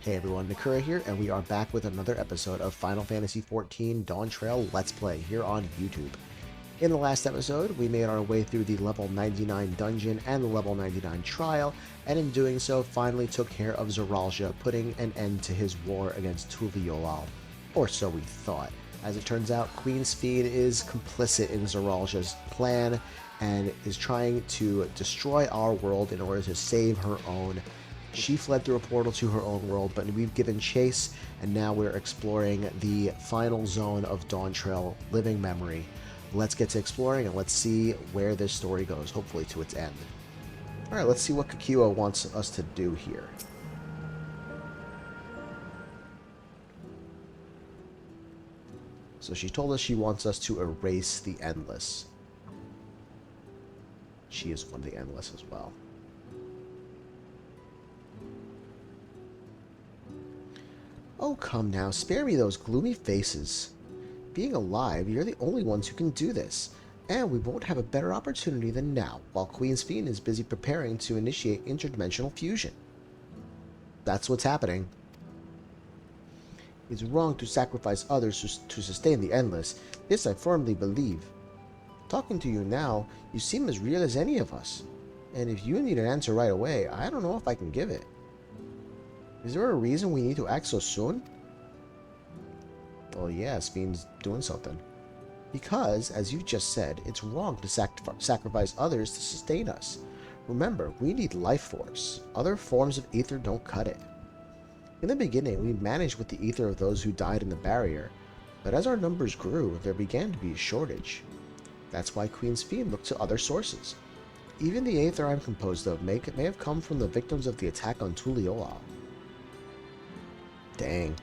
Hey everyone, Nakura here, and we are back with another episode of Final Fantasy XIV Dawntrail Let's Play here on YouTube. In the last episode, we made our way through the level 99 dungeon and the level 99 trial, and in doing so, finally took care of Zoralja, putting an end to his war against Tuliolal. Or so we thought. As it turns out, Queen Sphene is complicit in Zoralja's plan, and is trying to destroy our world in order to save her own. She fled through a portal to her own world, but we've given chase, and now we're exploring the final zone of Dawntrail, Living Memory. Let's get to exploring, and let's see where this story goes, hopefully to its end. Alright, let's see what Kakiwa wants us to do here. So she told us she wants us to erase the Endless. She is one of the Endless as well. Oh, come now, spare me those gloomy faces. Being alive, you're the only ones who can do this, and we won't have a better opportunity than now, while Queen Sphene is busy preparing to initiate interdimensional fusion. That's what's happening. It's wrong to sacrifice others to sustain the Endless. This I firmly believe. Talking to you now, you seem as real as any of us, and if you need an answer right away, I don't know if I can give it. Is there a reason we need to act so soon? Well, yeah, Sphene's doing something. Because, as you just said, it's wrong to sacrifice others to sustain us. Remember, we need life force. Other forms of ether don't cut it. In the beginning, we managed with the ether of those who died in the barrier, but as our numbers grew, there began to be a shortage. That's why Queen Sphene looked to other sources. Even the aether I'm composed of may have come from the victims of the attack on Tuliolal. Dang.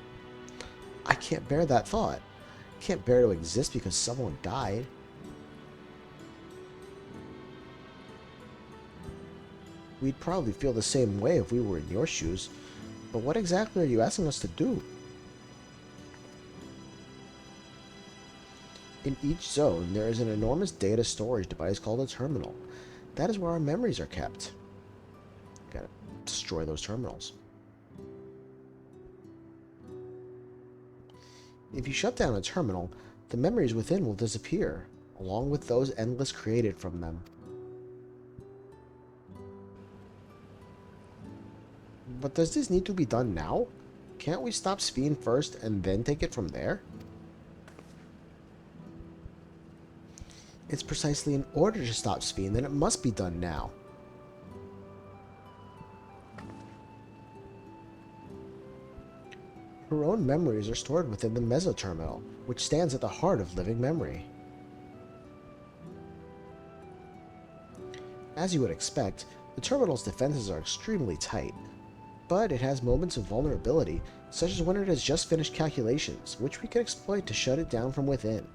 I can't bear that thought. I can't bear to exist because someone died. We'd probably feel the same way if we were in your shoes, but what exactly are you asking us to do? In each zone, there is an enormous data storage device called a terminal. That is where our memories are kept. Gotta destroy those terminals. If you shut down a terminal, the memories within will disappear, along with those Endless created from them. But does this need to be done now? Can't we stop Sphene first and then take it from there? It's precisely in order to stop Sphene that it must be done now. Her own memories are stored within the Mesoterminal, which stands at the heart of living memory. As you would expect, the terminal's defenses are extremely tight, but it has moments of vulnerability, such as when it has just finished calculations, which we can exploit to shut it down from within.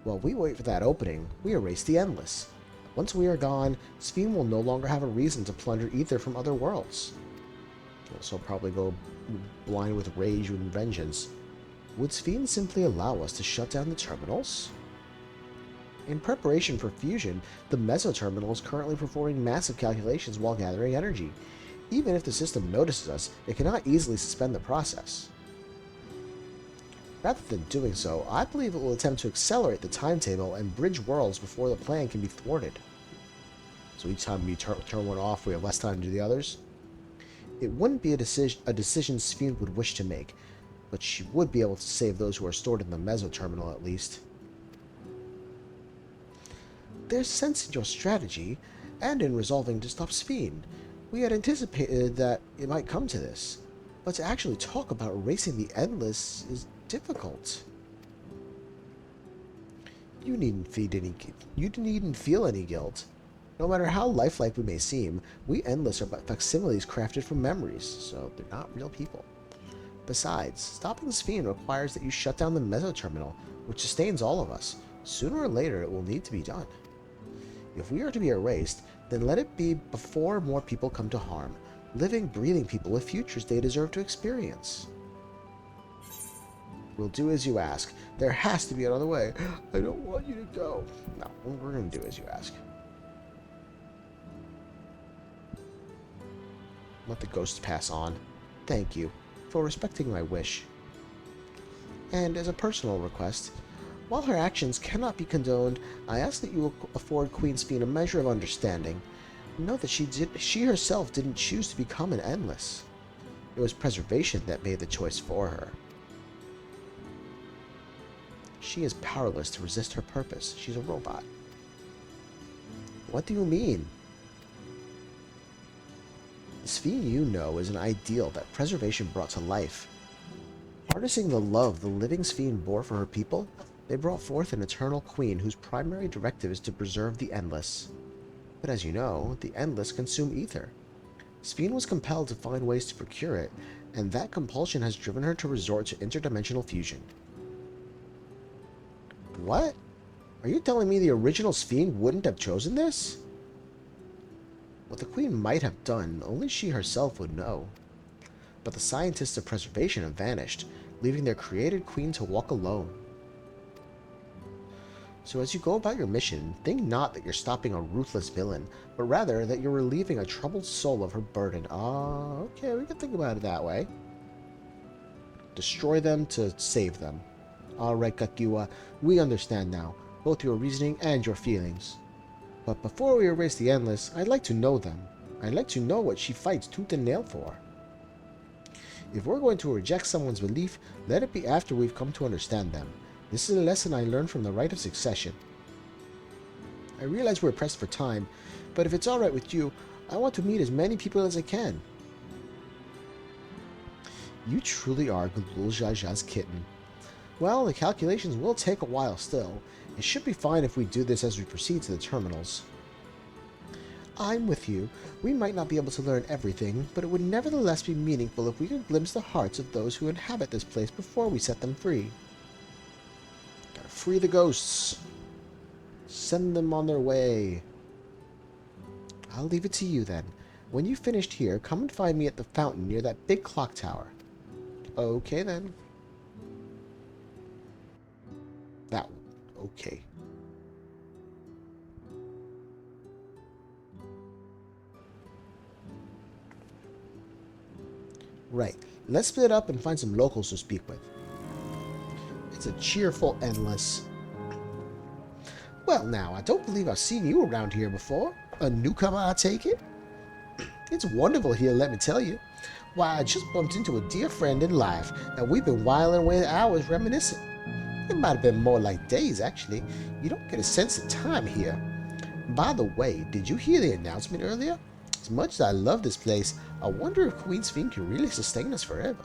While we wait for that opening, we erase the Endless. Once we are gone, Sphene will no longer have a reason to plunder ether from other worlds. She'll also probably go blind with rage and vengeance. Would Sphene simply allow us to shut down the terminals? In preparation for fusion, the Mesoterminal is currently performing massive calculations while gathering energy. Even if the system notices us, it cannot easily suspend the process. Rather than doing so, I believe it will attempt to accelerate the timetable and bridge worlds before the plan can be thwarted. So each time we turn one off, we have less time to do the others. It wouldn't be a decision Sphene would wish to make, but she would be able to save those who are stored in the Mesoterminal at least. There's sense in your strategy, and in resolving to stop Sphene. We had anticipated that it might come to this, but to actually talk about erasing the Endless is difficult. You needn't feel any guilt. No matter how lifelike we may seem, we Endless are but facsimiles crafted from memories, so they're not real people. Besides, stopping Sphene requires that you shut down the Mesoterminal, which sustains all of us. Sooner or later, it will need to be done. If we are to be erased, then let it be before more people come to harm, living, breathing people with futures they deserve to experience. We'll do as you ask. There has to be another way. I don't want you to go. No, we're going to do as you ask. Let the ghosts pass on. thank you for respecting my wish. And as a personal request, while her actions cannot be condoned, I ask that you will afford Queen Sphene a measure of understanding. Know that she herself didn't choose to become an endless. It was preservation that made the choice for her. She is powerless to resist her purpose. She's a robot. What do you mean? The Sphene you know is an ideal that preservation brought to life. Harnessing the love the living Sphene bore for her people, they brought forth an eternal queen whose primary directive is to preserve the endless. But as you know, the endless consume ether. Sphene was compelled to find ways to procure it, and that compulsion has driven her to resort to interdimensional fusion. What? Are you telling me the original Sphene wouldn't have chosen this? What the Queen might have done, only she herself would know. But the scientists of preservation have vanished, leaving their created queen to walk alone. So as you go about your mission, think not that you're stopping a ruthless villain, but rather that you're relieving a troubled soul of her burden. Ah, okay, we can think about it that way. Destroy them to save them. Alright, Kakiwa, we understand now, both your reasoning and your feelings. But before we erase the Endless, I'd like to know them. I'd like to know what she fights tooth and nail for. If we're going to reject someone's belief, let it be after we've come to understand them. This is a lesson I learned from the Rite of Succession. I realize we're pressed for time, but if it's alright with you, I want to meet as many people as I can. You truly are Gulul Jaja's kitten. Well, the calculations will take a while still. It should be fine if we do this as we proceed to the terminals. I'm with you. We might not be able to learn everything, but it would nevertheless be meaningful if we could glimpse the hearts of those who inhabit this place before we set them free. Gotta free the ghosts. Send them on their way. I'll leave it to you then. When you've finished here, come and find me at the fountain near that big clock tower. Okay then. That one. Okay. Right. Let's split up and find some locals to speak with. It's a cheerful endless. Well now, I don't believe I've seen you around here before. A newcomer, I take it? It's wonderful here, let me tell you. Why, I just bumped into a dear friend in life, and we've been whiling away hours reminiscing. It might have been more like days, actually. You don't get a sense of time here. By the way, did you hear the announcement earlier? As much as I love this place, I wonder if Queen Sphene can really sustain us forever.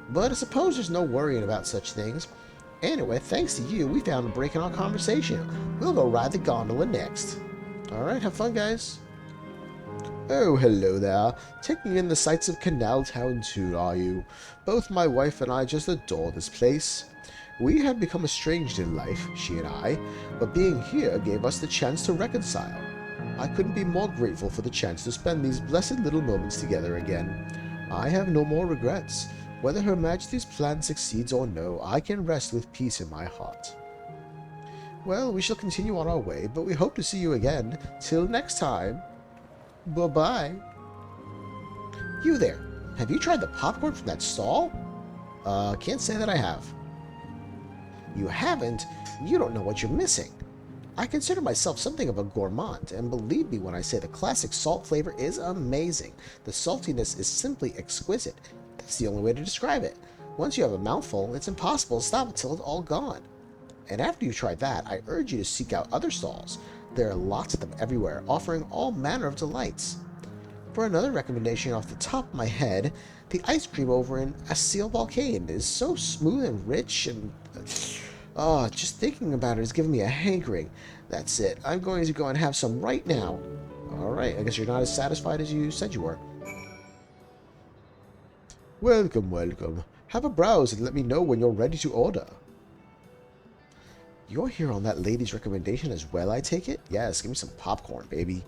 But I suppose there's no worrying about such things. Anyway, thanks to you, we found a break in our conversation. We'll go ride the gondola next. Alright, have fun, guys. Oh, hello there. Taking in the sights of Canal Town too, are you? Both my wife and I just adore this place. We had become estranged in life, she and I, but being here gave us the chance to reconcile. I couldn't be more grateful for the chance to spend these blessed little moments together again. I have no more regrets. Whether Her Majesty's plan succeeds or no, I can rest with peace in my heart. Well, we shall continue on our way, but we hope to see you again. Till next time. Bye-bye. You there. Have you tried the popcorn from that stall? Can't say that I have. You haven't? You don't know what you're missing. I consider myself something of a gourmand, and believe me when I say the classic salt flavor is amazing. The saltiness is simply exquisite. That's the only way to describe it. Once you have a mouthful, it's impossible to stop until it's all gone. And after you've tried that, I urge you to seek out other stalls. There are lots of them everywhere, offering all manner of delights. For another recommendation off the top of my head, the ice cream over in Asil Volcane is so smooth and rich and... just thinking about it is giving me a hankering. That's it. I'm going to go and have some right now. Alright, I guess you're not as satisfied as you said you were. Welcome, welcome. Have a browse and let me know when you're ready to order. You're here on that lady's recommendation as well, I take it? Yes, give me some popcorn, baby.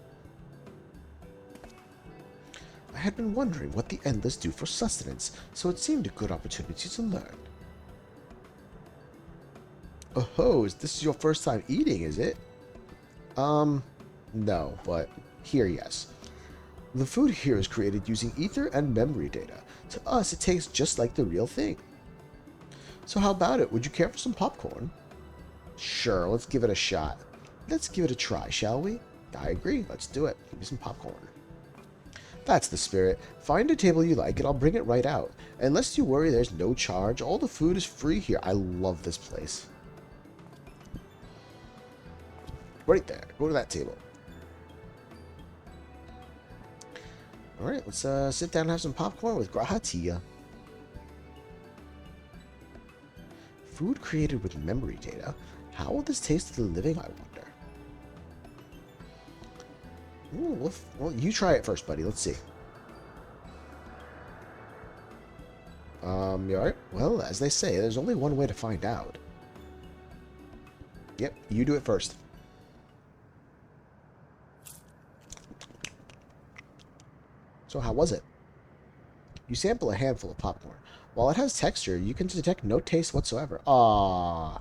I had been wondering what the Endless do for sustenance, so it seemed a good opportunity to learn. Oh, this is your first time eating, is it? No, but here, yes. The food here is created using ether and memory data. To us, it tastes just like the real thing. So how about it? Would you care for some popcorn? Sure, let's give it a shot. Let's give it a try, shall we? I agree. Let's do it. Give me some popcorn. That's the spirit. Find a table you like and I'll bring it right out. And lest you worry, there's no charge. All the food is free here. I love this place. Right there. Go to that table. Alright, let's sit down and have some popcorn with Grahatia. Food created with memory data. How will this taste to the living, I wonder? Ooh, well, you try it first, buddy. Let's see. You alright? Well, as they say, there's only one way to find out. Yep, you do it first. So how was it? You sample a handful of popcorn. While it has texture, you can detect no taste whatsoever. Ah.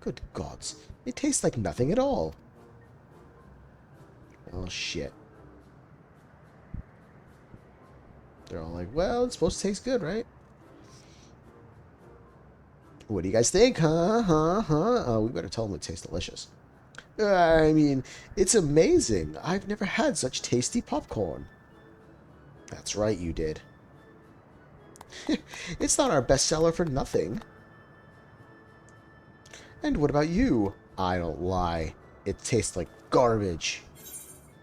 Good gods. It tastes like nothing at all. Oh, shit. They're all like, well, it's supposed to taste good, right? What do you guys think? Oh, we better tell them it tastes delicious. I mean, it's amazing. I've never had such tasty popcorn. That's right, you did. It's not our bestseller for nothing. And what about you? I don't lie. It tastes like garbage.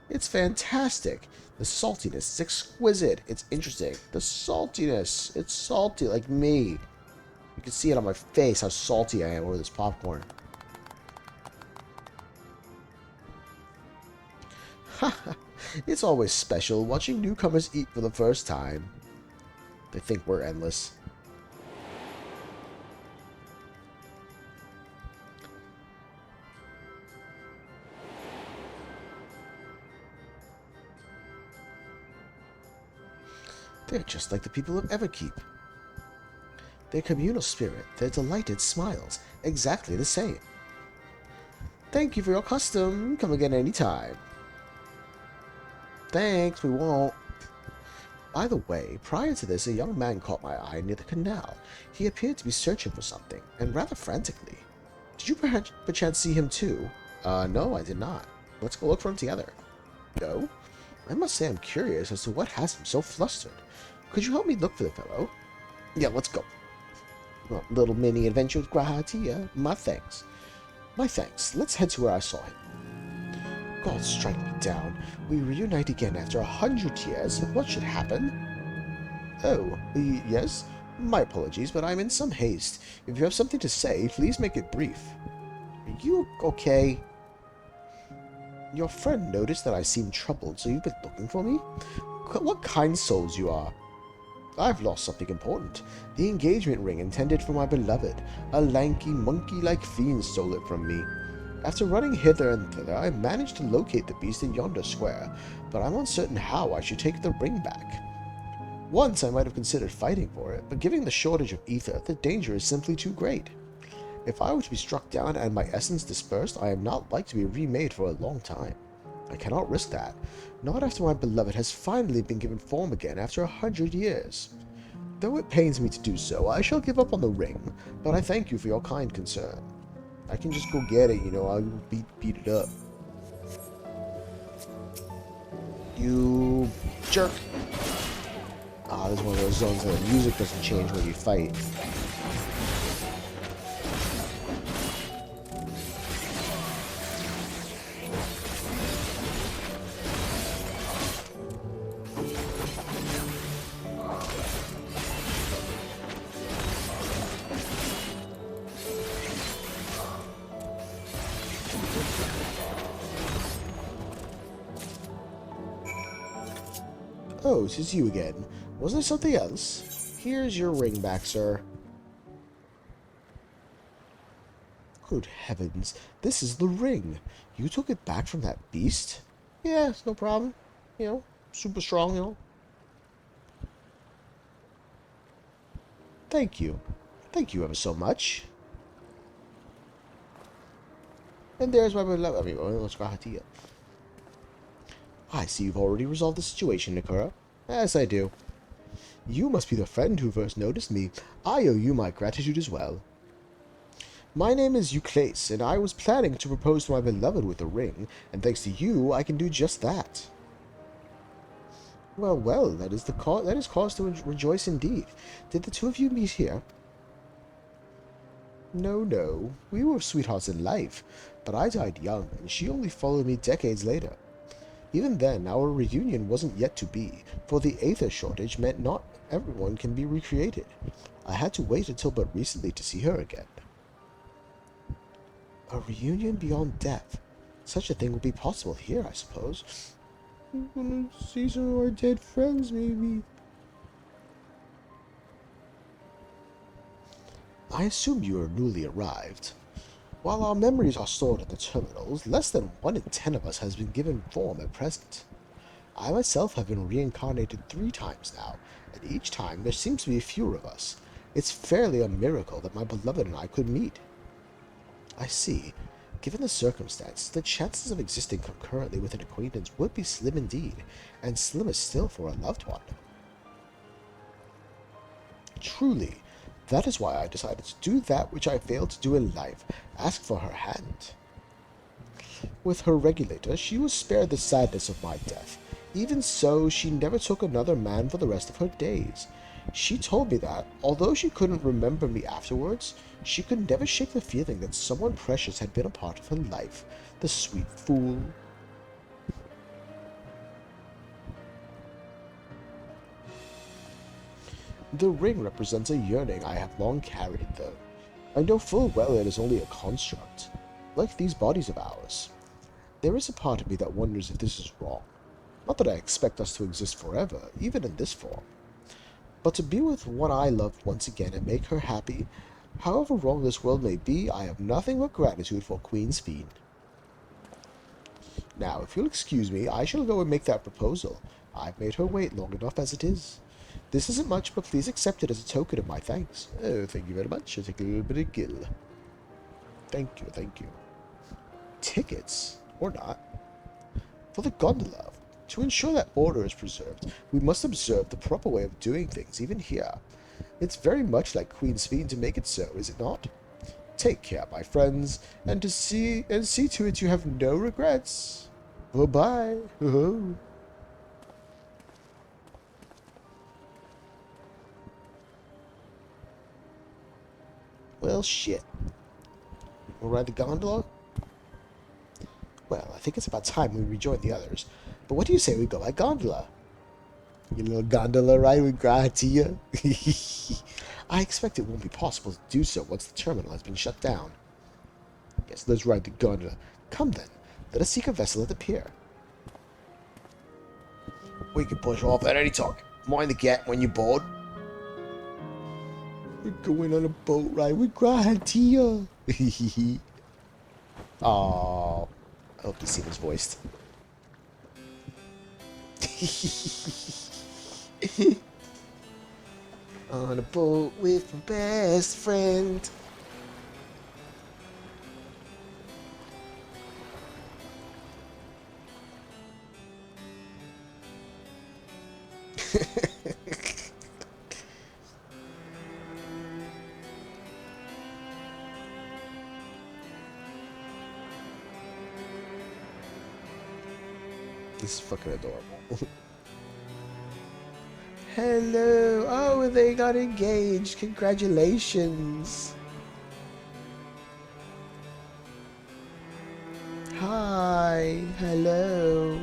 It's fantastic. The saltiness is exquisite. It's interesting. The saltiness. It's salty like me. You can see it on my face how salty I am over this popcorn. It's always special watching newcomers eat for the first time. They think we're endless. They're just like the people of Everkeep. Their communal spirit, their delighted smiles, exactly the same. Thank you for your custom. Come again anytime. Thanks, we won't. By the way, prior to this, a young man caught my eye near the canal. He appeared to be searching for something, and rather frantically. Did you perchance see him too? No, I did not. Let's go look for him together. No? I must say I'm curious as to what has him so flustered. Could you help me look for the fellow? Yeah, let's go. Well, little mini adventure with Grahatia. My thanks. My thanks. Let's head to where I saw him. God strike me down. We reunite again after 100 years. What should happen? Oh, yes? My apologies, but I'm in some haste. If you have something to say, please make it brief. Are you okay? Your friend noticed that I seemed troubled, so you've been looking for me? What kind souls you are. I've lost something important. The engagement ring intended for my beloved. A lanky, monkey-like fiend stole it from me. After running hither and thither, I managed to locate the beast in yonder square, but I'm uncertain how I should take the ring back. Once I might have considered fighting for it, but given the shortage of ether, the danger is simply too great. If I were to be struck down and my essence dispersed, I am not like to be remade for a long time. I cannot risk that, not after my beloved has finally been given form again after 100 years. Though it pains me to do so, I shall give up on the ring, but I thank you for your kind concern. I can just go get it, you know, I'll beat it up. You jerk. Ah, this is one of those zones where the music doesn't change when you fight. Oh, 'tis you again. Was there something else? Here's your ring back, sir. Good heavens, this is the ring. You took it back from that beast? Yeah, it's no problem. You know, super strong, you know. Thank you. Thank you ever so much. And there's my beloved. I mean, let's go here. I see you've already resolved the situation, Nikura. Yes, I do. You must be the friend who first noticed me. I owe you my gratitude as well. My name is Euclase, and I was planning to propose to my beloved with a ring, and thanks to you, I can do just that. Well, well, that is cause to rejoice indeed. Did the two of you meet here? No, no. We were sweethearts in life, but I died young, and she only followed me decades later. Even then, our reunion wasn't yet to be, for the aether shortage meant not everyone can be recreated. I had to wait until but recently to see her again. A reunion beyond death? Such a thing would be possible here, I suppose. I'm gonna see some of our dead friends, maybe. I assume you are newly arrived. While our memories are stored in the terminals, less than 1 in 10 of us has been given form at present. I myself have been reincarnated 3 times now, and each time there seems to be fewer of us. It's fairly a miracle that my beloved and I could meet. I see. Given the circumstances, the chances of existing concurrently with an acquaintance would be slim indeed, and slimmer still for a loved one. Truly, that is why I decided to do that which I failed to do in life, ask for her hand. With her regulator, she was spared the sadness of my death. Even so, she never took another man for the rest of her days. She told me that, although she couldn't remember me afterwards, she could never shake the feeling that someone precious had been a part of her life. The sweet fool. The ring represents a yearning I have long carried, though. I know full well it is only a construct, like these bodies of ours. There is a part of me that wonders if this is wrong. Not that I expect us to exist forever, even in this form. But to be with one I loved once again and make her happy, however wrong this world may be, I have nothing but gratitude for Queen Sphene. Now, if you'll excuse me, I shall go and make that proposal. I've made her wait long enough as it is. This isn't much, but please accept it as a token of my thanks. Oh, thank you very much. I'll take a little bit of gill. Thank you, thank you. Tickets? Or not. For the gondola. To ensure that order is preserved, we must observe the proper way of doing things, even here. It's very much like Queen Sphene to make it so, is it not? Take care, my friends, and see to it you have no regrets. Bye-bye. Well, shit. We'll ride the gondola? Well, I think it's about time we rejoin the others. But what do you say we go by gondola? Your little gondola ride with Gratia? I expect it won't be possible to do so once the terminal has been shut down. Yes, let's ride the gondola. Come then, let us seek a vessel at the pier. We can push off at any time. Mind the gap when you're bored. We're going on a boat ride with Gratia. Aww. I hope this scene was voiced. On a boat with my best friend. This is fucking adorable. Hello! Oh, they got engaged! Congratulations! Hi! Hello!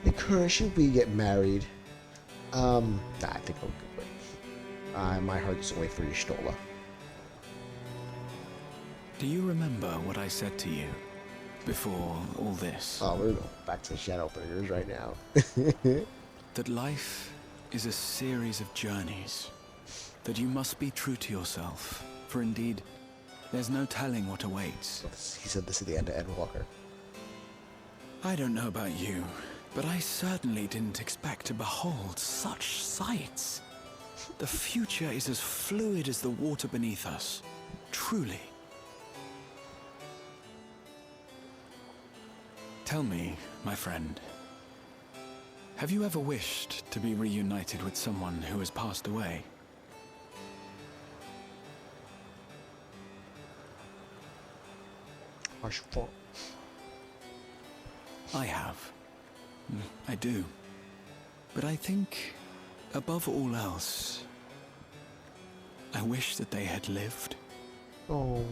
Nikura, should we get married? Nah, I think I'll go wait. My heart is only for Y'shtola. Do you remember what I said to you before all this? Oh, we're going back to the Shadowbringers right now. That life is a series of journeys. That you must be true to yourself. For indeed, there's no telling what awaits. He said this at the end of Endwalker. I don't know about you, but I certainly didn't expect to behold such sights. The future is as fluid as the water beneath us. Truly. Tell me, my friend, have you ever wished to be reunited with someone who has passed away? I have. I do. But I think, above all else, I wish that they had lived. Oh.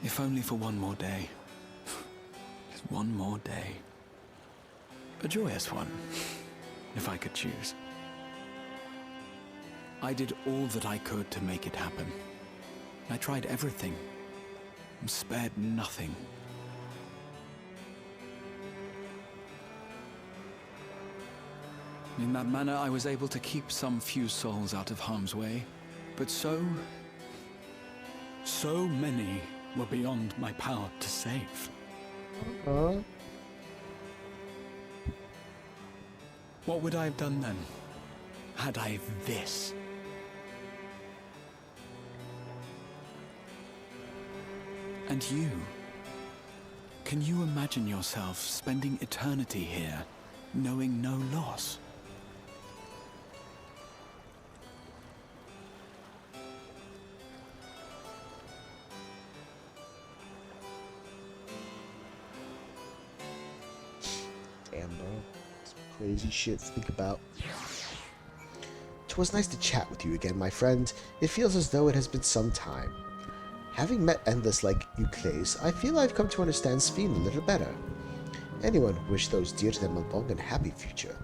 If only for one more day. Just one more day. A joyous one, if I could choose. I did all that I could to make it happen. I tried everything, and spared nothing. In that manner, I was able to keep some few souls out of harm's way, but so many were beyond my power to save. What would I have done then, had I this? And you? Can you imagine yourself spending eternity here, knowing no loss? Damn, bro. Some crazy shit to think about. 'Twas nice to chat with you again, my friend. It feels as though it has been some time. Having met Endless like Euclase, I feel I've come to understand Sphene a little better. Anyone would wish those dear to them a long and happy future,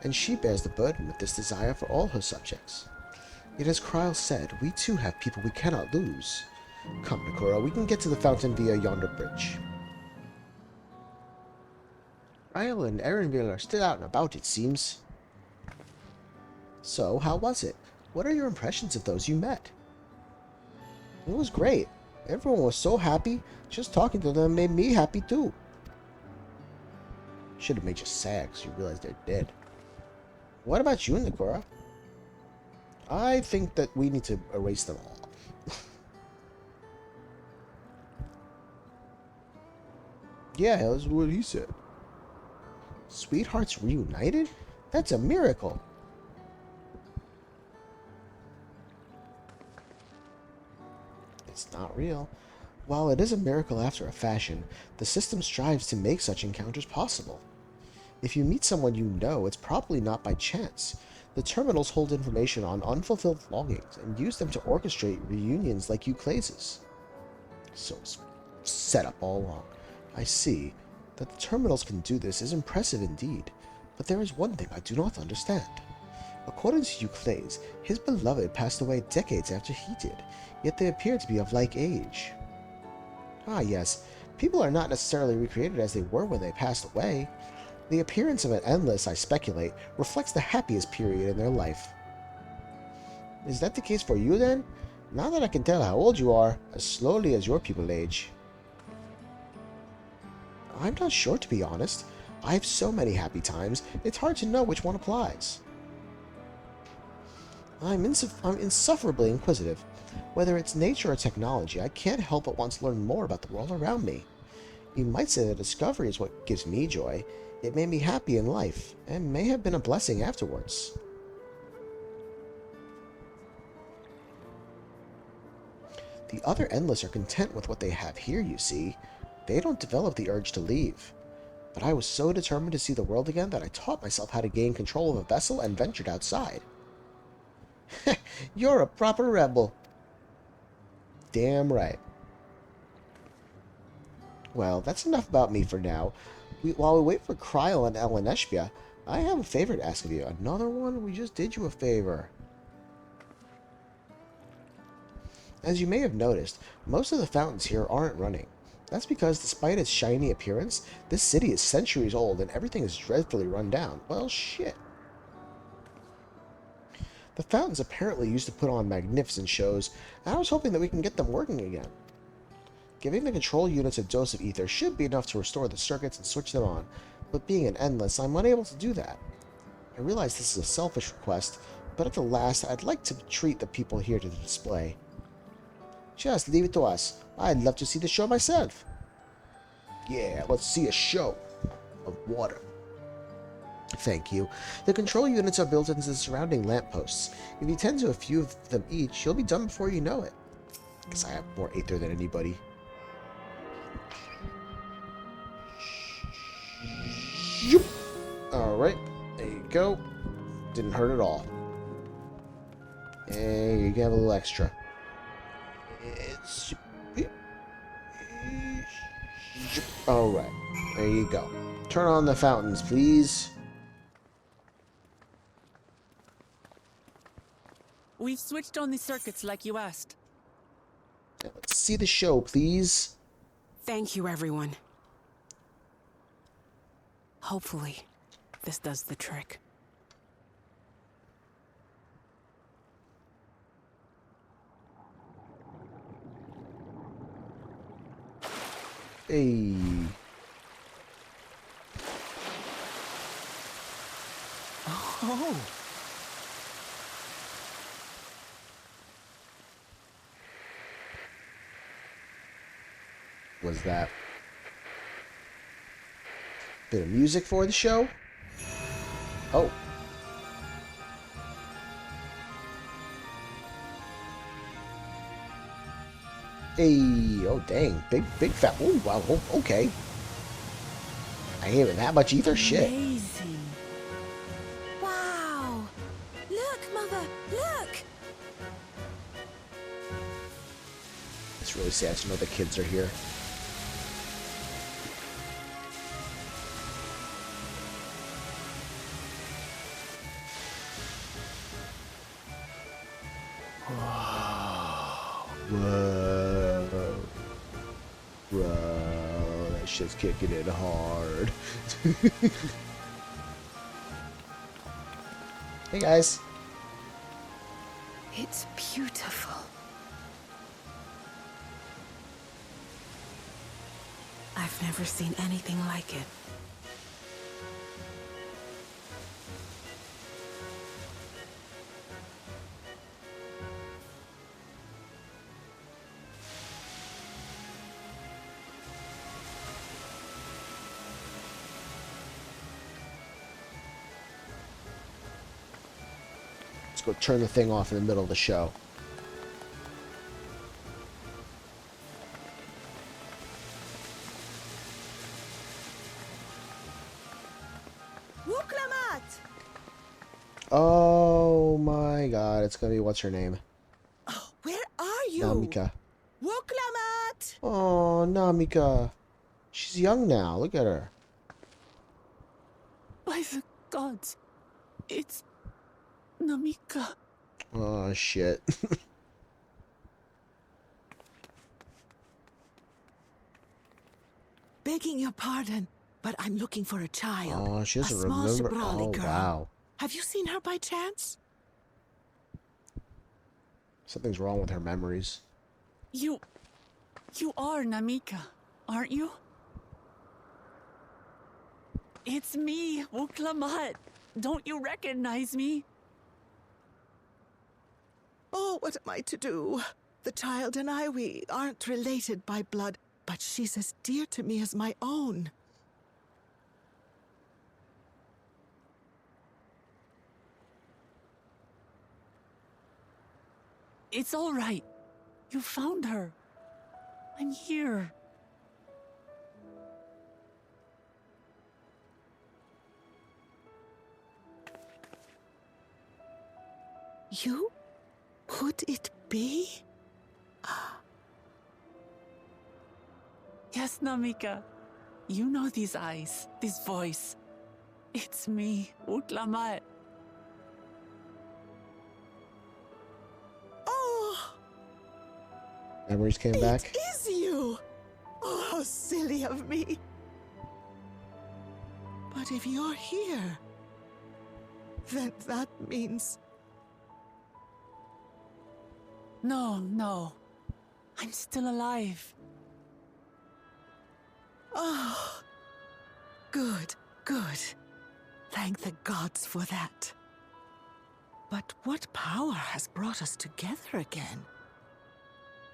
and she bears the burden with this desire for all her subjects. Yet as Kryl said, we too have people we cannot lose. Come, Nakura, we can get to the fountain via yonder bridge. Kryl and Erenville are still out and about, it seems. So, how was it? What are your impressions of those you met? It was great. Everyone was so happy. Just talking to them made me happy too. Should have made you sad because you realize they're dead. What about you, Nakura? I think that we need to erase them all. Yeah, that's what he said. Sweethearts reunited? That's a miracle. It's not real. While it is a miracle after a fashion, the system strives to make such encounters possible. If you meet someone you know, it's probably not by chance. The terminals hold information on unfulfilled longings and use them to orchestrate reunions like Euclase's. So it's set up all along. I see. That the terminals can do this is impressive indeed, but there is one thing I do not understand. According to Euclase, his beloved passed away decades after he did, yet they appear to be of like age. Ah yes, people are not necessarily recreated as they were when they passed away. The appearance of an endless, I speculate, reflects the happiest period in their life. Is that the case for you then? Now that I can tell how old you are, as slowly as your people age. I'm not sure, to be honest. I have so many happy times, it's hard to know which one applies. I'm insufferably inquisitive. Whether it's nature or technology, I can't help but want to learn more about the world around me. You might say that discovery is what gives me joy. It made me happy in life, and may have been a blessing afterwards. The other Endless are content with what they have here, you see. They don't develop the urge to leave. But I was so determined to see the world again that I taught myself how to gain control of a vessel and ventured outside. You're a proper rebel. Damn right. Well, that's enough about me for now. While we wait for Kryl and Eleneshbia, I have a favor to ask of you. Another one? We just did you a favor. As you may have noticed, most of the fountains here aren't running. That's because, despite its shiny appearance, this city is centuries old and everything is dreadfully run down. Well, shit. The fountains apparently used to put on magnificent shows, and I was hoping that we can get them working again. Giving the control units a dose of ether should be enough to restore the circuits and switch them on, but being an endless, I'm unable to do that. I realize this is a selfish request, but at the last, I'd like to treat the people here to the display. Just leave it to us. I'd love to see the show myself. Yeah, let's see a show of water. Thank you. The control units are built into the surrounding lampposts. If you tend to a few of them each, you'll be done before you know it. Guess I have more aether than anybody. Alright, there you go. Didn't hurt at all. And you can have a little extra. Alright, there you go. Turn on the fountains, please. We've switched on the circuits like you asked. Now, let's see the show, please. Thank you, everyone. Hopefully, this does the trick. Hey. Oh. Was that bit of music for the show? Oh. Hey, oh dang, big fat. Oh wow, oh, okay. I ain't even that much ether. Shit. Amazing. Wow. Look, Mother, look. It's really sad to know the kids are here. Whoa. Bro, that shit's kicking in hard. Hey guys. It's beautiful. I've never seen anything like it. Let's go turn the thing off in the middle of the show. Wuk Lamat! Oh my god, it's gonna be what's her name? Oh, where are you? Namika. Wuk Lamat! Oh, Namika. She's young now. Look at her. By the gods, it's Namika. Oh shit. Begging your pardon, but I'm looking for a child. Oh, she doesn't a small remember. Sobrali Oh girl. wow. Have you seen her by chance? Something's wrong with her memories. You are Namika, aren't you? It's me, Wuk Lamat. Don't you recognize me? Oh, what am I to do? The child and I, we aren't related by blood, but she's as dear to me as my own. It's all right. You found her. I'm here. You? Could it be? Yes, Namika. You know these eyes, this voice. It's me, Wuk Lamat. Oh, Memories came back. it is you! Oh, how silly of me. But if you're here, then that means... No. I'm still alive. Oh, good. Thank the gods for that. But what power has brought us together again?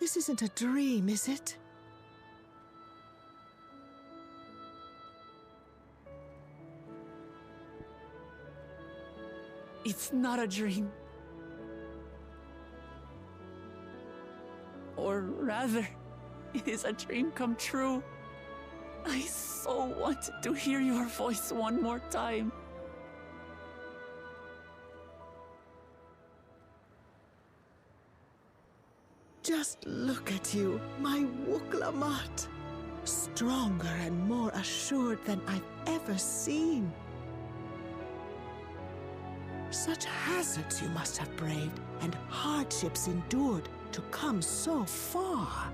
This isn't a dream, is it? It's not a dream. Or rather, it is a dream come true. I so wanted to hear your voice one more time. Just look at you, my Wuk Lamat. Stronger and more assured than I've ever seen. Such hazards you must have braved and hardships endured to come so far.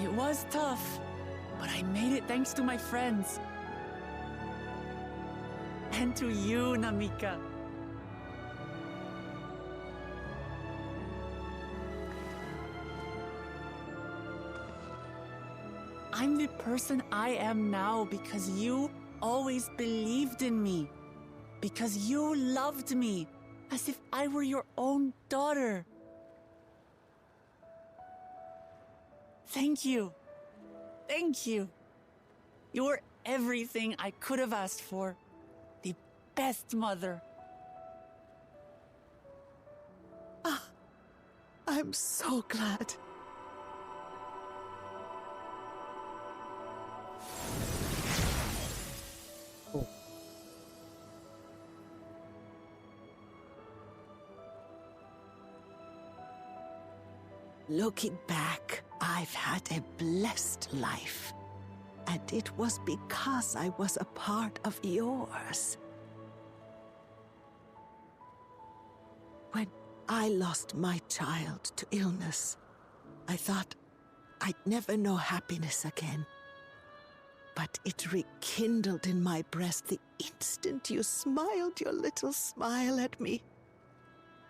It was tough, but I made it thanks to my friends. And to you, Namika. I'm the person I am now because you always believed in me. Because you loved me as if I were your own daughter. Thank you. Thank you. You were everything I could have asked for. The best mother. I'm so glad. Looking back, I've had a blessed life. And it was because I was a part of yours. When I lost my child to illness, I thought I'd never know happiness again. But it rekindled in my breast the instant you smiled your little smile at me.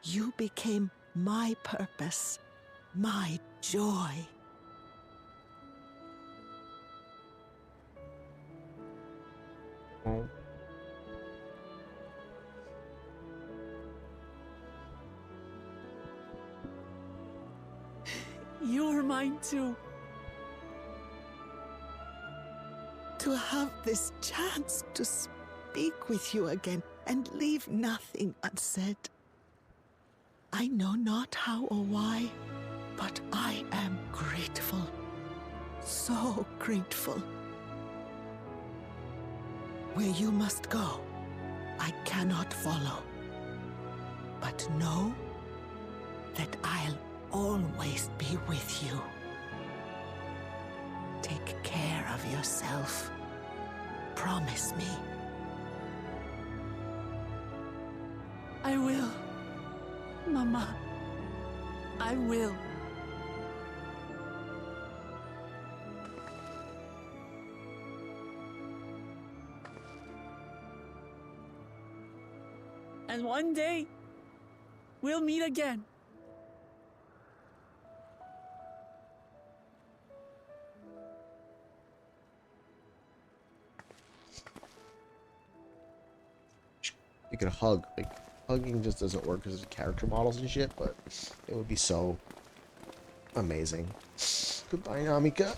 You became my purpose. My joy. You were mine too. To have this chance to speak with you again and leave nothing unsaid. I know not how or why, but I am grateful. So grateful. Where you must go, I cannot follow. But know that I'll always be with you. Take care of yourself. Promise me. I will. Mama. I will. And one day, we'll meet again. You could hug. Like, hugging just doesn't work because of character models and shit, but it would be so amazing. Goodbye, Namika.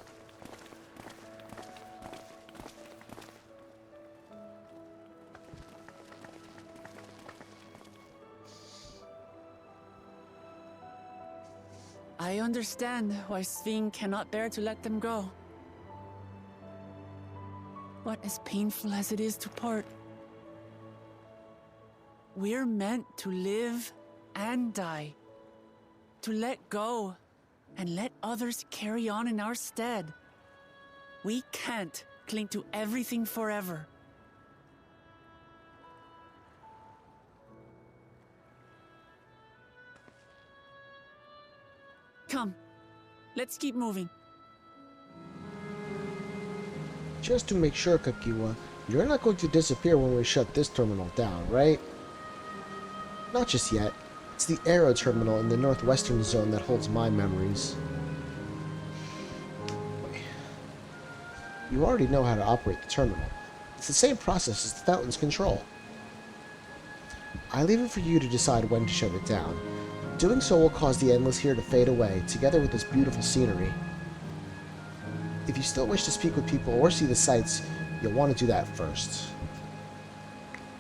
I understand why Sphene cannot bear to let them go. But as painful as it is to part, we're meant to live and die. To let go and let others carry on in our stead. We can't cling to everything forever. Come, let's keep moving. Just to make sure, Kakiwa, you're not going to disappear when we shut this terminal down, right? Not just yet. It's the Aero terminal in the northwestern zone that holds my memories. You already know how to operate the terminal. It's the same process as the fountain's control. I leave it for you to decide when to shut it down. Doing so will cause the endless here to fade away, together with this beautiful scenery. If you still wish to speak with people or see the sights, you'll want to do that first.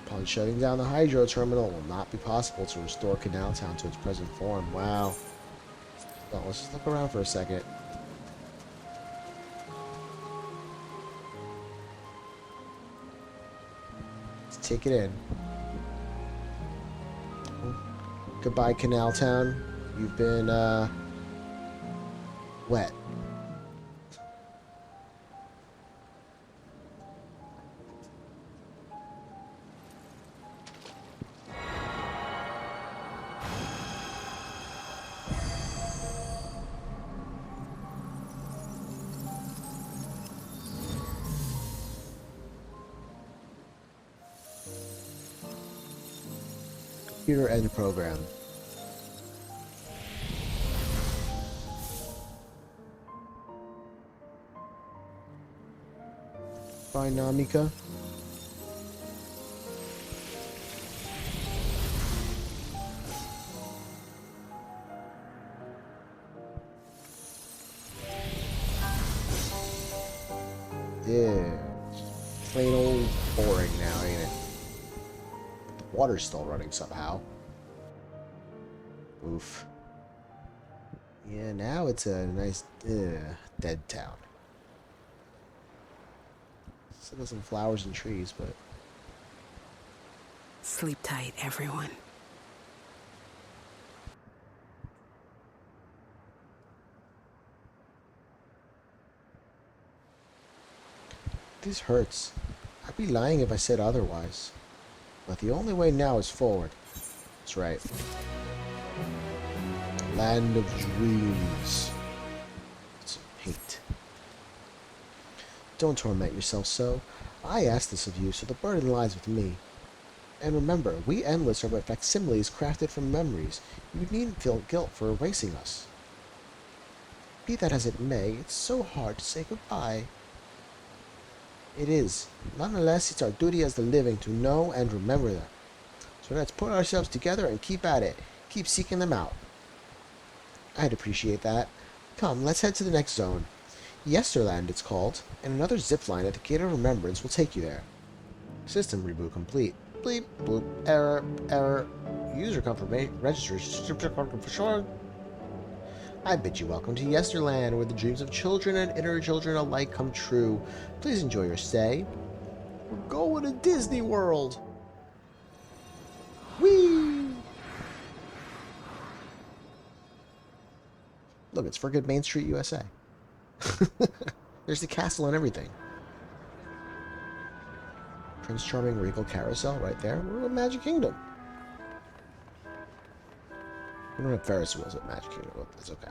Upon shutting down the hydro terminal, it will not be possible to restore Canal Town to its present form. Wow. Well, let's just look around for a second. Let's take it in. Goodbye, Canal Town. You've been, wet. Computer end program. Bye, Namika. Yeah. Plain old boring now, ain't it? The water's still running somehow. Oof. Yeah, now it's a nice, dead town. Still got some flowers and trees, but... Sleep tight, everyone. This hurts. I'd be lying if I said otherwise. But the only way now is forward. That's right. Land of dreams. Some hate. Don't torment yourself so. I asked this of you, so the burden lies with me. And remember, we Endless are but facsimiles crafted from memories. You needn't feel guilt for erasing us. Be that as it may, it's so hard to say goodbye. It is. Nonetheless, it's our duty as the living to know and remember them. So let's put ourselves together and keep at it. Keep seeking them out. I'd appreciate that. Come, let's head to the next zone. Yesterland, it's called, and another zipline at the Gate of Remembrance will take you there. System reboot complete. Bleep, bloop, error, error. User confirmation, registration, for sure. I bid you welcome to Yesterland, where the dreams of children and inner children alike come true. Please enjoy your stay. We're going to Disney World. Whee! Look, it's friggin' Main Street, USA. There's the castle and everything. Prince Charming Regal Carousel right there. We're in Magic Kingdom. We don't have Ferris wheels at Magic Kingdom, but that's okay.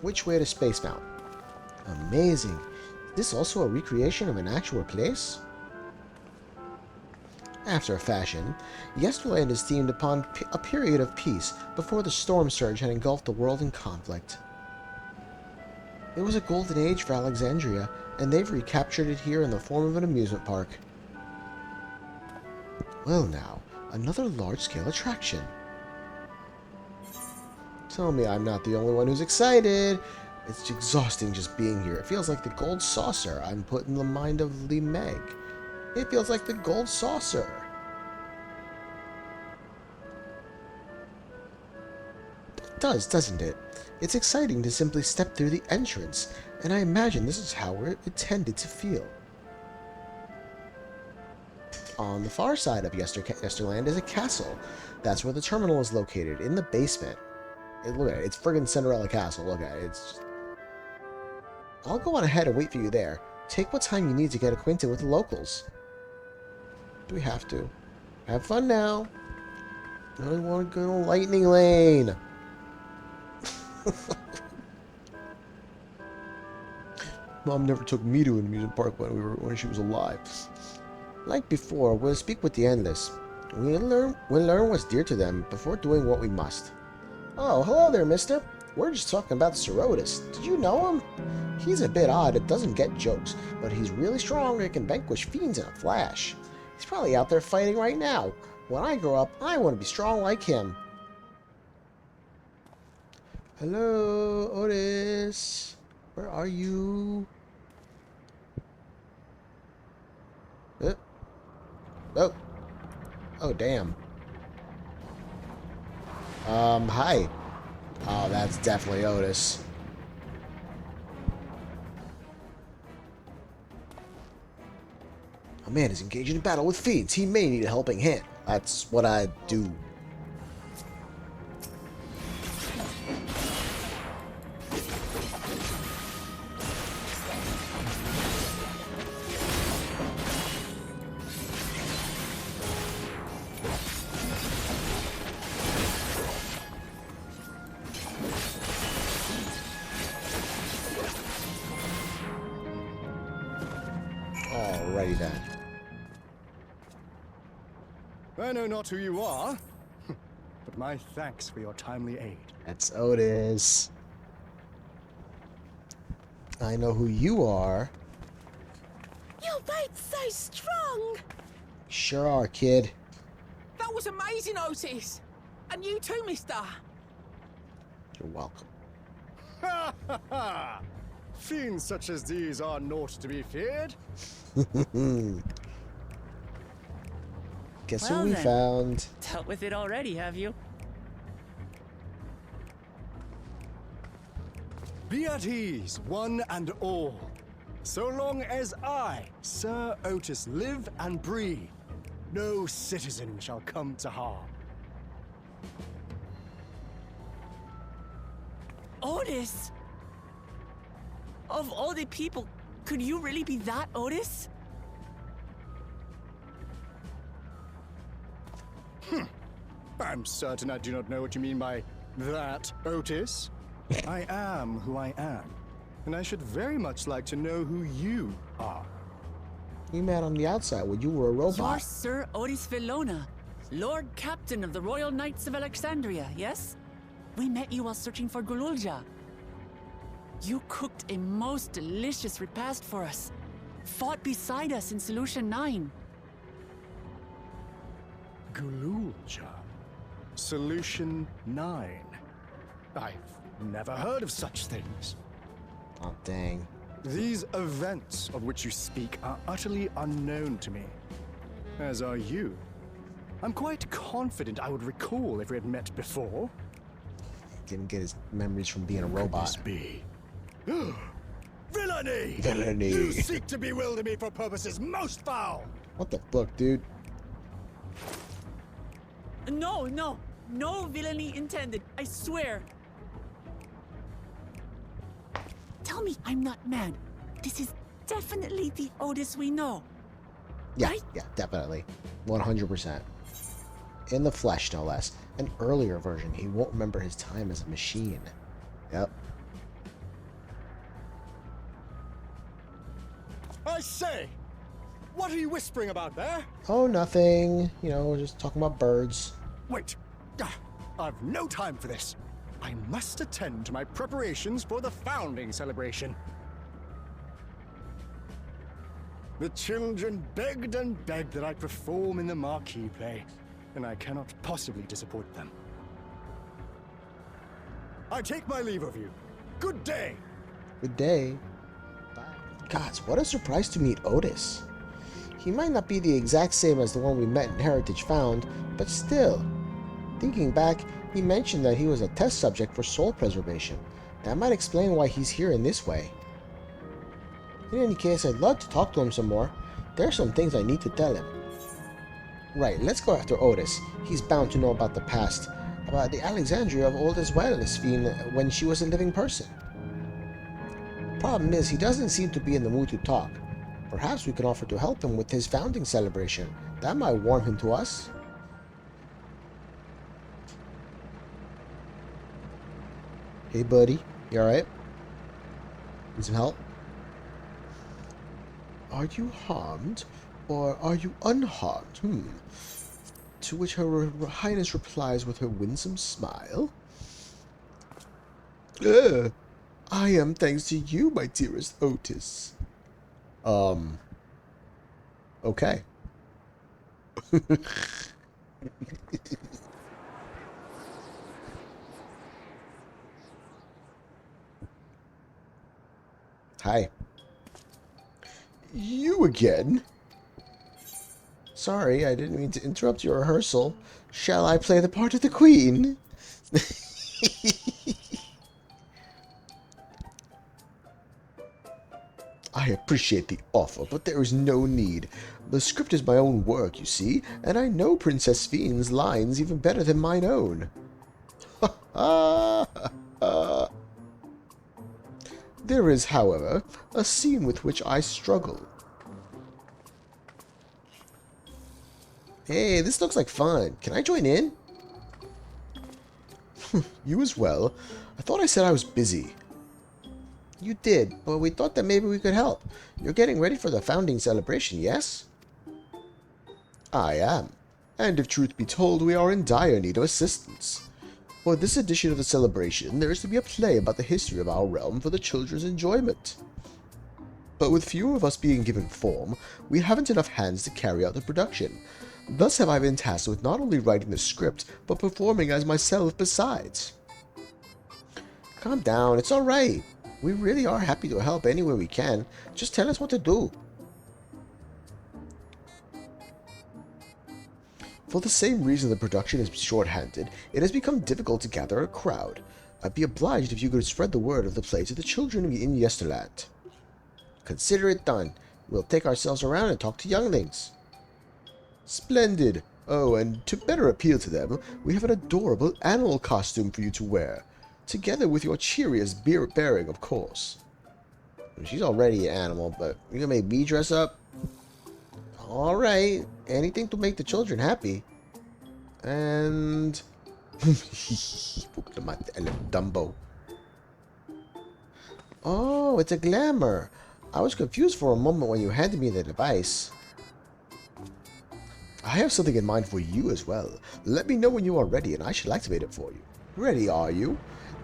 Which way to Space Mountain? Amazing. Is this also a recreation of an actual place? After a fashion, Yesterland is themed upon a period of peace before the storm surge had engulfed the world in conflict. It was a golden age for Alexandria, and they've recaptured it here in the form of an amusement park. Well now, another large-scale attraction. Tell me I'm not the only one who's excited. It's exhausting just being here. It feels like the gold saucer I'm put in the mind of Lee Meg. It feels like the gold saucer. It does, doesn't it? It's exciting to simply step through the entrance, and I imagine this is how we're intended to feel. On the far side of Yesterland is a castle. That's where the terminal is located, in the basement. Look at it. It's friggin' Cinderella Castle. Look at it. It's just... I'll go on ahead and wait for you there. Take what time you need to get acquainted with the locals. Do we have to? Have fun now. I want to go to Lightning Lane. Mom never took me to an amusement park when she was alive. Like before, we'll speak with the Endless. We'll learn what's dear to them before doing what we must. Oh, hello there, mister. We're just talking about Serotus. Did you know him? He's a bit odd, it doesn't get jokes, but he's really strong and can vanquish fiends in a flash. He's probably out there fighting right now. When I grow up, I want to be strong like him. Hello, Otis. Where are you? Oh. Oh, damn. Hi. Oh, that's definitely Otis. A man is engaged in battle with fiends. He may need a helping hand. That's what I do. Alrighty then. I know not who you are, but my thanks for your timely aid. That's Otis. I know who you are. Your bait's so strong. Sure are, kid. That was amazing, Otis. And you too, mister. You're welcome. Ha ha ha! Fiends such as these are naught to be feared. Guess Well who we then. found? Dealt with it already, have you? Be at ease, one and all. So long as I, Sir Otis, live and breathe, no citizen shall come to harm. Otis! Of all the people, could you really be that Otis? I'm certain I do not know what you mean by that, Otis. I am who I am, and I should very much like to know who you are. We met on the outside when you were a You're robot. Sir Otis Villona, Lord Captain of the Royal Knights of Alexandria, yes? We met you while searching for Gululja. You cooked a most delicious repast for us. Fought beside us in Solution 9. Gululja. Solution 9. I've never heard of such things. Oh, dang. These events of which you speak are utterly unknown to me, as are you. I'm quite confident I would recall if we had met before. Didn't get his memories from being a Could robot. this be? Villainy! Villainy. You seek to bewilder me for purposes most foul! What the fuck, dude? No, no, no villainy intended, I swear. Tell me I'm not mad. This is definitely the Otis we know. Yeah, Right? yeah, definitely. 100%. In the flesh, no less. An earlier version, he won't remember his time as a machine. Yep. I say! What are you whispering about there? Oh, nothing. You know, we're just talking about birds. Wait! I've no time for this. I must attend to my preparations for the founding celebration. The children begged and begged that I perform in the marquee play, and I cannot possibly disappoint them. I take my leave of you. Good day! Good day. Bye. Gods, what a surprise to meet Otis. He might not be the exact same as the one we met in Heritage Found, but still. Thinking back, he mentioned that he was a test subject for soul preservation. That might explain why he's here in this way. In any case, I'd love to talk to him some more. There are some things I need to tell him. Right, let's go after Otis. He's bound to know about the past, about the Alexandria of old as well as Sphene when she was a living person. Problem is, he doesn't seem to be in the mood to talk. Perhaps we can offer to help him with his founding celebration. That might warm him to us. Hey buddy, you alright? Need some help? Are you harmed, or are you unharmed? To which her Highness replies with her winsome smile. I am thanks to you, my dearest Otis. Okay. Hi. You again? Sorry, I didn't mean to interrupt your rehearsal. Shall I play the part of the queen? I appreciate the offer, but there is no need. The script is my own work, you see, and I know Princess Sphene's lines even better than mine own. There is, however, a scene with which I struggle. Hey, this looks like fun. Can I join in? You as well. I thought I said I was busy. You did, but we thought that maybe we could help. You're getting ready for the founding celebration, yes? I am. And if truth be told, we are in dire need of assistance. For this edition of the celebration, there is to be a play about the history of our realm for the children's enjoyment. But with fewer of us being given form, we haven't enough hands to carry out the production. Thus have I been tasked with not only writing the script, but performing as myself besides. Calm down, it's alright. We really are happy to help any way we can. Just tell us what to do. For the same reason the production is short-handed, it has become difficult to gather a crowd. I'd be obliged if you could spread the word of the play to the children in Yesterland. Consider it done. We'll take ourselves around and talk to younglings. Splendid. Oh, and to better appeal to them, we have an adorable animal costume for you to wear. Together with your cheeriest bearing, of course. She's already an animal, but you're gonna make me dress up? Alright, anything to make the children happy. And... Wuk Lamat, Dumbo. Oh, it's a glamour. I was confused for a moment when you handed me the device. I have something in mind for you as well. Let me know when you are ready and I shall activate it for you. Ready, are you?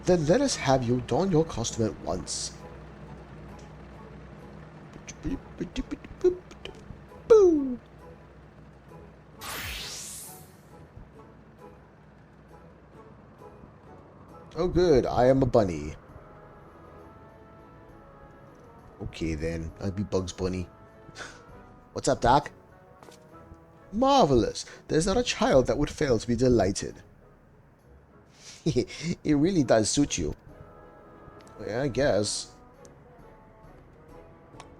Then let us have you don your costume at once. Boo! Oh good, I am a bunny. Okay then, I'll be Bugs Bunny. What's up, Doc? Marvelous! There's not a child that would fail to be delighted. It really does suit you. Yeah, I guess.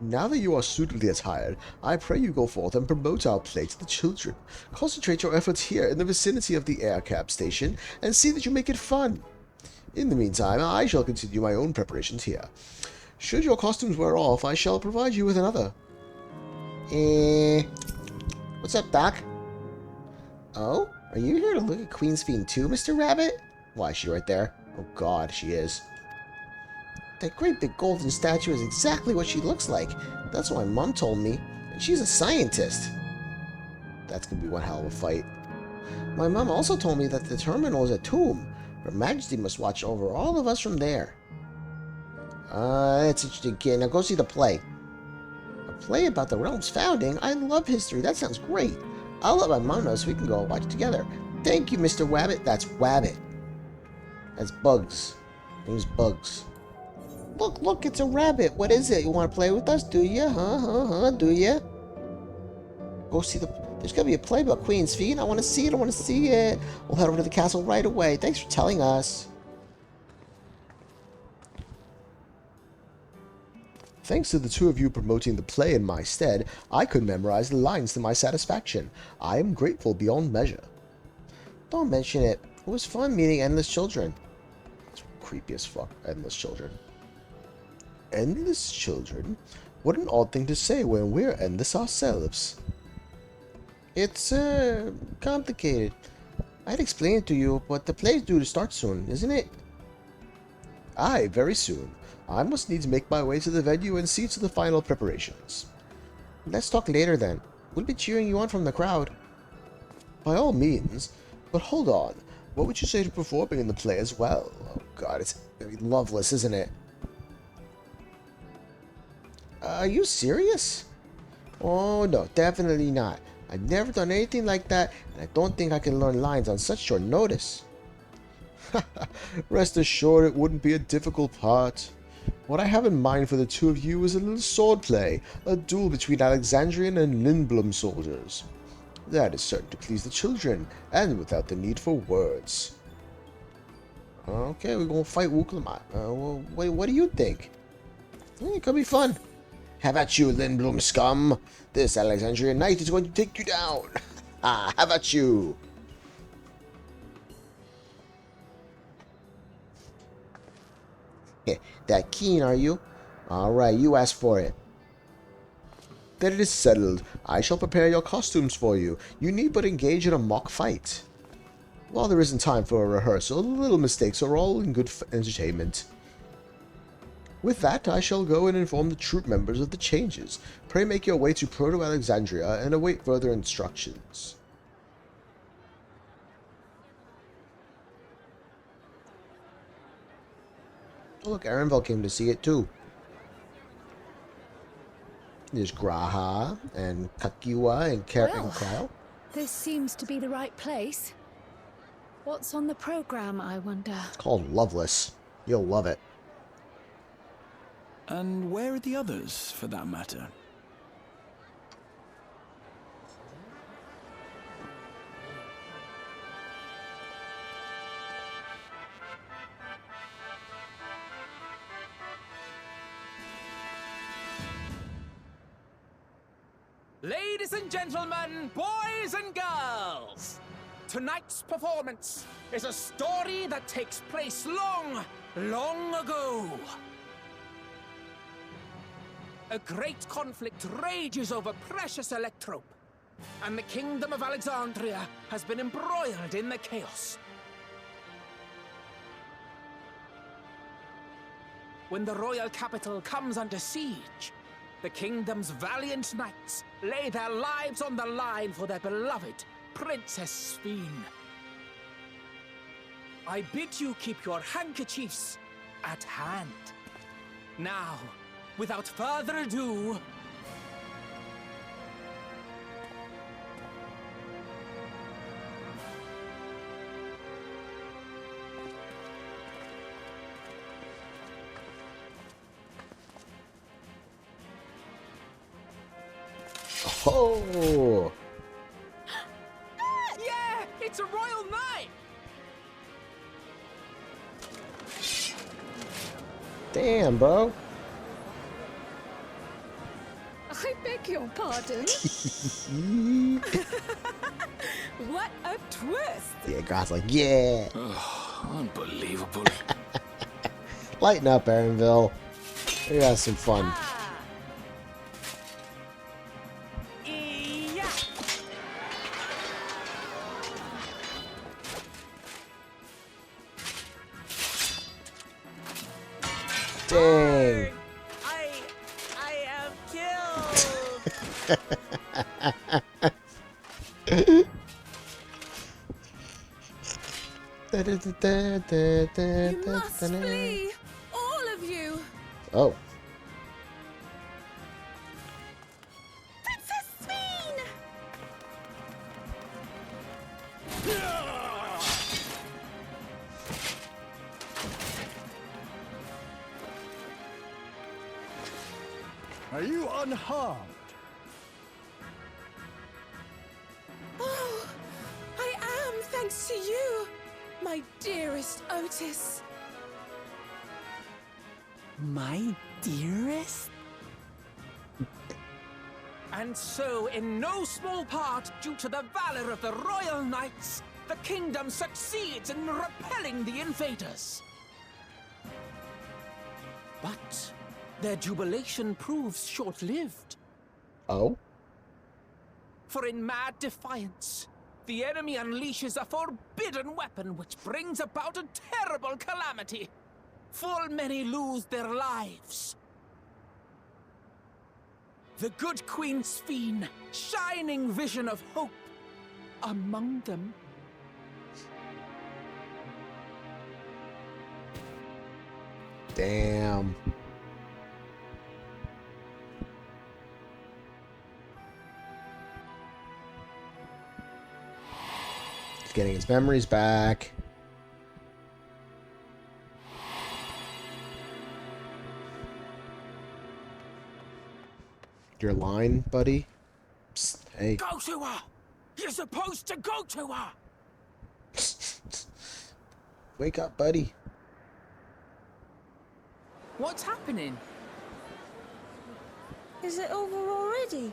Now that you are suitably attired, I pray you go forth and promote our play to the children. Concentrate your efforts here in the vicinity of the air cab station and see that you make it fun. In the meantime, I shall continue my own preparations here. Should your costumes wear off, I shall provide you with another. What's up, Doc? Oh, are you here to look at Queen Sphene too, Mr. Rabbit? Why, is she right there? Oh god, she is. That great big golden statue is exactly what she looks like. That's what my mom told me. And she's a scientist. That's gonna be one hell of a fight. My mom also told me that the terminal is a tomb. Her Majesty must watch over all of us from there. That's interesting, kid. Now go see the play. A play about the realm's founding? I love history. That sounds great. I'll let my mom know so we can go watch it together. Thank you, Mr. Wabbit. That's Wabbit. That's Bugs. His name's Bugs. Look, it's a rabbit. What is it? You want to play with us? Do you? Do you? Go see the... There's going to be a play about Queen Sphene. I want to see it. We'll head over to the castle right away. Thanks for telling us. Thanks to the two of you promoting the play in my stead, I could memorize the lines to my satisfaction. I am grateful beyond measure. Don't mention it. It was fun meeting endless children. It's creepy as fuck, endless children. Endless children? What an odd thing to say when we're endless ourselves. It's, complicated. I'd explain it to you, but the play's due to start soon, isn't it? Aye, very soon. I must needs make my way to the venue and see to the final preparations. Let's talk later then. We'll be cheering you on from the crowd. By all means. But hold on. What would you say to performing in the play as well? Oh god, it's very loveless, isn't it? Are you serious? Oh no, definitely not. I've never done anything like that, and I don't think I can learn lines on such short notice. Rest assured, it wouldn't be a difficult part. What I have in mind for the two of you is a little swordplay, a duel between Alexandrian and Lindblum soldiers. That is certain to please the children, and without the need for words. Okay, we're gonna fight Wuk Lamat. Well, what do you think? It could be fun. How about you, Lindblum scum? This Alexandrian knight is going to take you down. How about you? That keen, are you? Alright, you asked for it. Then it is settled. I shall prepare your costumes for you. You need but engage in a mock fight. While there isn't time for a rehearsal, little mistakes are all in good entertainment. With that, I shall go and inform the troop members of the changes. Pray make your way to Proto-Alexandria and await further instructions. Oh look, Arenville came to see it too. There's Graha and Kakiwa and Kryle. This seems to be the right place. What's on the program, I wonder? It's called Loveless. You'll love it. And where are the others, for that matter? Ladies and gentlemen, boys and girls, tonight's performance is a story that takes place long, long ago. A great conflict rages over precious electrope, and the kingdom of Alexandria has been embroiled in the chaos. When the royal capital comes under siege, the kingdom's valiant knights lay their lives on the line for their beloved Princess Sphene. I bid you keep your handkerchiefs at hand. Now, without further ado, Oh! yeah, it's a royal knight! Damn, bro. I beg your pardon? What a twist! Yeah, God's like, yeah. Unbelievable. Lighten up, Arenville. We got some fun. Yeah. Dang. I am killed. You must flee! All of you! Oh. Princess Sphene! Are you unharmed? Oh, I am, thanks to you, my dearest Otis. My dearest? And so, in no small part, due to the valor of the royal knights, the kingdom succeeds in repelling the invaders. But their jubilation proves short-lived. Oh? For in mad defiance, the enemy unleashes a forbidden weapon which brings about a terrible calamity. Full many lose their lives. The good Queen Sphene, shining vision of hope, among them. Damn. getting his memories back. Your line, buddy? Psst, hey. Go to her! You're supposed to go to her! Wake up, buddy. What's happening? Is it over already?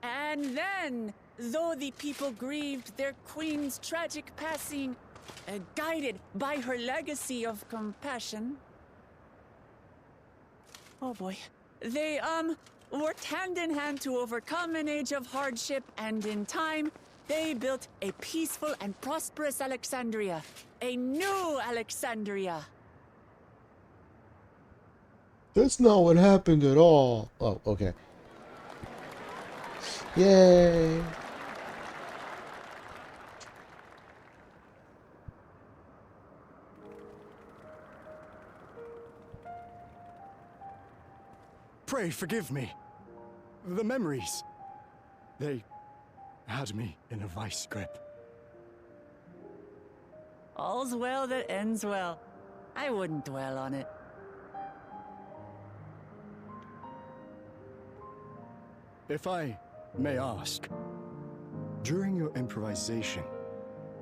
And then, though the people grieved their queen's tragic passing, guided by her legacy of compassion, oh boy, they, worked hand in hand to overcome an age of hardship, and in time, they built a peaceful and prosperous Alexandria. A new Alexandria. That's not what happened at all. Oh, okay. Yay! Pray forgive me. The memories. They had me in a vice grip. All's well that ends well. I wouldn't dwell on it. If I may ask, during your improvisation,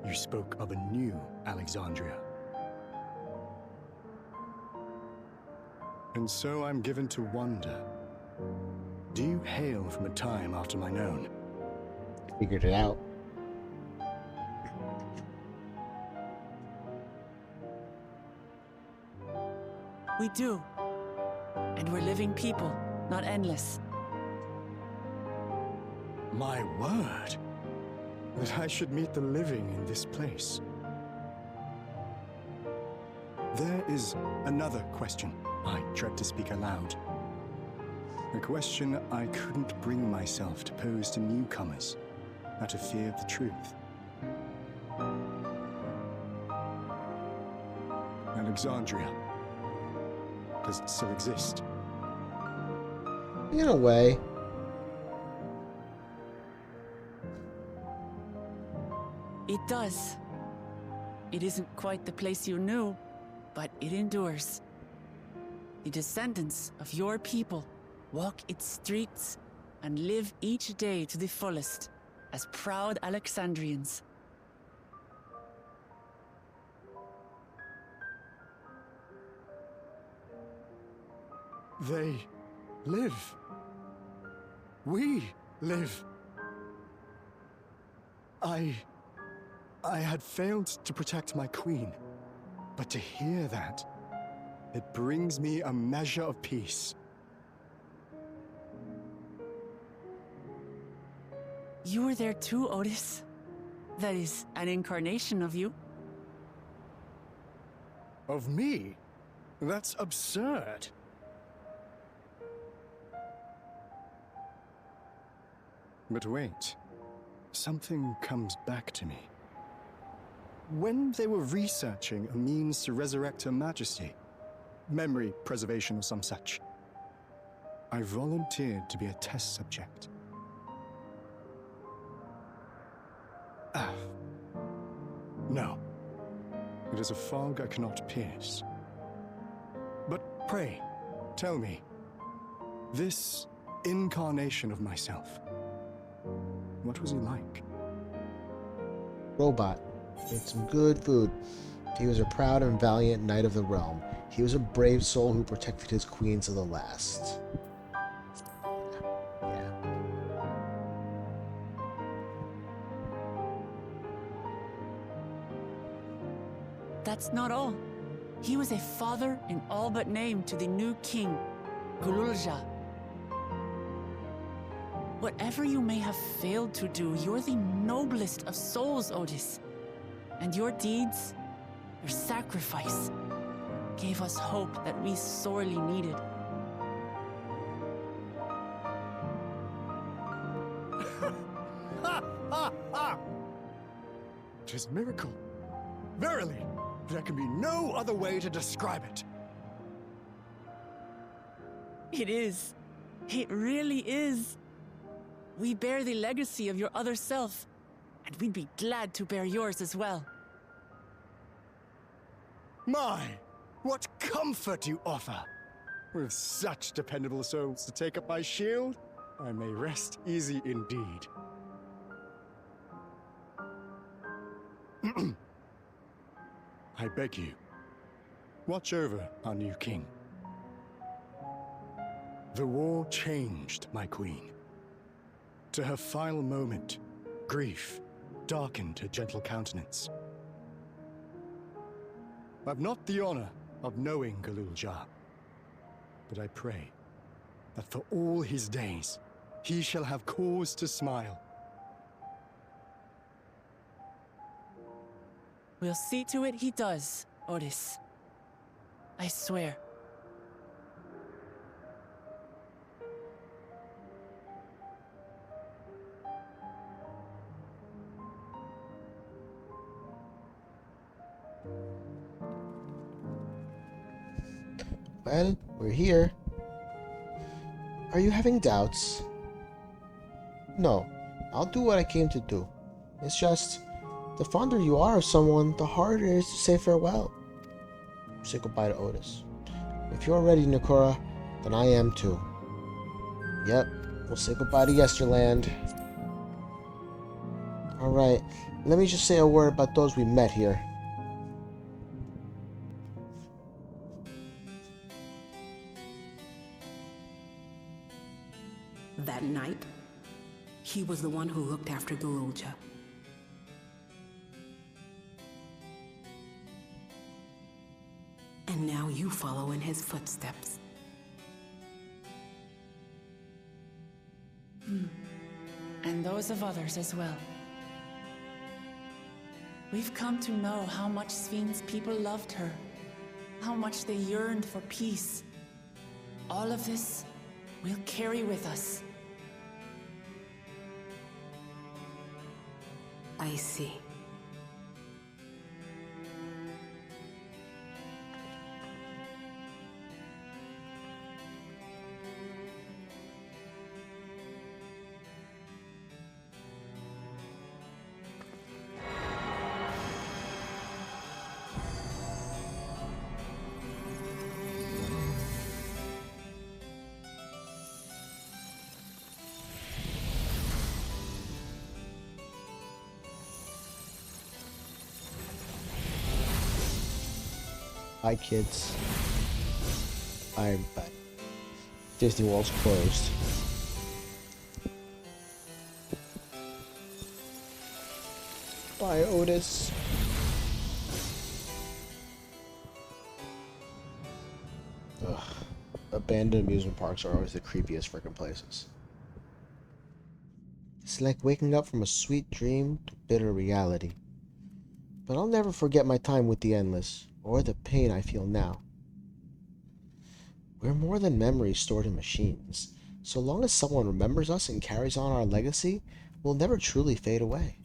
you spoke of a new Alexandria. And so I'm given to wonder, do you hail from a time after mine own? Figured it out. We do. And we're living people, not endless. My word, that I should meet the living in this place. There is another question I dread to speak aloud. A question I couldn't bring myself to pose to newcomers out of fear of the truth. Alexandria, does it still exist? In a way. It does. It isn't quite the place you knew, but it endures. The descendants of your people walk its streets and live each day to the fullest as proud Alexandrians. They live. We live. I had failed to protect my queen, but to hear that, it brings me a measure of peace. You were there too, Otis. That is, an incarnation of you. Of me? That's absurd. But wait, something comes back to me. When they were researching a means to resurrect Her Majesty, memory preservation or some such, I volunteered to be a test subject. No. It is a fog I cannot pierce. But pray, tell me, this incarnation of myself, what was he like? Robot. Made some good food. He was a proud and valiant knight of the realm. He was a brave soul who protected his queen to the last. Yeah. That's not all. He was a father in all but name to the new king, Gululja. Whatever you may have failed to do, you're the noblest of souls, Otis. And your deeds, your sacrifice, gave us hope that we sorely needed. Tis miracle. Verily, There can be no other way to describe it. It is. It really is. We bear the legacy of your other self, and we'd be glad to bear yours as well. My, what comfort you offer! With such dependable souls to take up my shield, I may rest easy indeed. I beg you, watch over our new king. The war changed my queen. To her final moment, grief darkened her gentle countenance. I've not the honor of knowing Galul Jah, but I pray that for all his days, he shall have cause to smile. We'll see to it he does, Otis. I swear. Well, we're here. Are you having doubts? No, I'll do what I came to do. It's just, the fonder you are of someone, the harder it is to say farewell. Say goodbye to Otis. If you're ready, Nakura, then I am too. Yep, we'll say goodbye to Yesterland. Alright, let me just say a word about those we met here. That night, he was the one who looked after Galul Jah. And now you follow in his footsteps. And those of others as well. We've come to know how much Sphene's people loved her, how much they yearned for peace. All of this we'll carry with us. I see. Hi, kids. I'm back. Disney World's closed. Bye, Otis. Ugh. Abandoned amusement parks are always the creepiest freaking places. It's like waking up from a sweet dream to bitter reality. But I'll never forget my time with the Endless, or the pain I feel now. We're more than memories stored in machines. So long as someone remembers us and carries on our legacy, we'll never truly fade away.